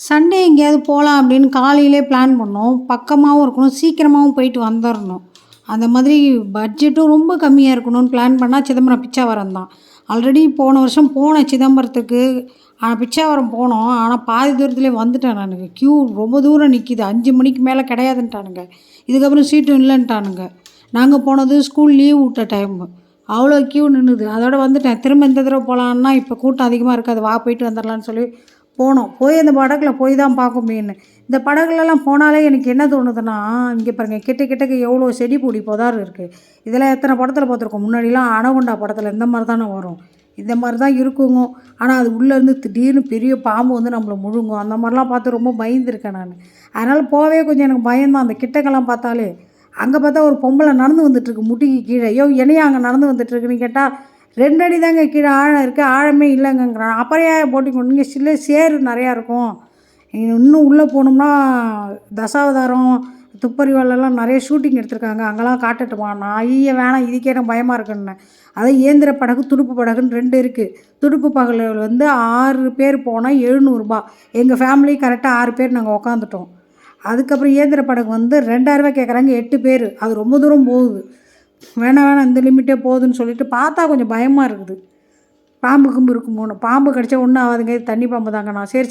Sunday எங்கேயாவது போகலாம் அப்படின்னு காலையிலே பிளான் பண்ணோம். பக்கமாகவும் இருக்கணும், சீக்கிரமாகவும் போயிட்டு வந்துடணும். அந்த மாதிரி பட்ஜெட்டும் ரொம்ப கம்மியாக இருக்கணும்னு பிளான் பண்ணால் சிதம்பரம் பிச்சாவரம் தான். ஆல்ரெடி போன வருஷம் போனேன் சிதம்பரத்துக்கு. பிச்சாவரம் போனோம். ஆனால் பாதி தூரத்துலேயே வந்துட்டேன் நானுங்க. க்யூ ரொம்ப தூரம் நிற்கிது. 5 மணிக்கு மேலே கிடையாதுன்ட்டானுங்க. இதுக்கப்புறம் சீட்டும் இல்லைன்ட்டானுங்க. நாங்கள் போனது ஸ்கூல் லீவ் விட்ட டைமு. அவ்வளோ க்யூ நின்றுது. அதோட வந்துட்டேன். திரும்ப இந்த தடவை போகலான்னா இப்போ கூட்டம் அதிகமாக இருக்காது, வா போயிட்டு வந்துடலான்னு சொல்லி போனோம். போய் அந்த படகுல போய் தான் பார்க்க முடியும்னு. இந்த படகுலலாம் போனாலே எனக்கு என்ன தோணுதுன்னா, இங்கே பாருங்கள் கிட்ட கிட்டக்க எவ்வளோ செடி கொடி புதார் இருக்குது. இதெல்லாம் எத்தனை படத்தில் பார்த்துருக்கோம். முன்னாடிலாம் அனகொண்டா படத்தில் இந்த மாதிரி தானே வரும். இந்த மாதிரி தான் இருக்குங்க. ஆனால் அது உள்ளேருந்து திடீர்னு பெரிய பாம்பு வந்து நம்மளை முழுங்கும். அந்த மாதிரிலாம் பார்த்து ரொம்ப பயந்துருக்கேன் நான். அதனால் போகவே கொஞ்சம் எனக்கு பயம்தான் அந்த கிட்டக்கெல்லாம் பார்த்தாலே. அங்கே பார்த்தா ஒரு பொம்பளை நடந்து வந்துட்டுருக்கு முட்டிக்கு கீழே. ஐயோ என்னையா அங்கே நடந்து வந்துட்டுருக்குன்னு கேட்டால் 2 அடி தாங்க கீழே ஆழம் இருக்குது, ஆழமே இல்லைங்கங்கிறான். அப்புறம் ஏன் போட்டிங்க, இங்கே சில சேறு நிறையா இருக்கும், இன்னும் உள்ளே போனோம்னா தசாவதாரம் துப்பறிவாலெல்லாம் நிறைய ஷூட்டிங் எடுத்திருக்காங்க, அங்கெல்லாம் காட்டட்டுமா? நான் ஐய வேணாம், இதுக்கே எனக்கு பயமாக இருக்குன்னு. அது இயந்திர படகு துடுப்பு படகுன்னு 2 இருக்குது. துடுப்பு படகுல வந்து 6 பேர் போனால் 700 ரூபா. எங்கள் ஃபேமிலி கரெக்டாக 6 பேர் நாங்கள் உக்காந்துட்டோம். அதுக்கப்புறம் இயந்திர படகு வந்து 2000 ரூபா கேட்குறாங்க, 8 பேர். அது ரொம்ப தூரம் போகுது. வேணாம் இந்த லிமிட்டே போகுதுன்னு சொல்லிட்டு பார்த்தா கொஞ்சம் பயமாக இருக்குது. பாம்பு இருக்குமோன்னு. பாம்பு கடிச்சா ஒன்றும் ஆகாதுங்க, இது தண்ணி பாம்பு தாங்க. நான் சரி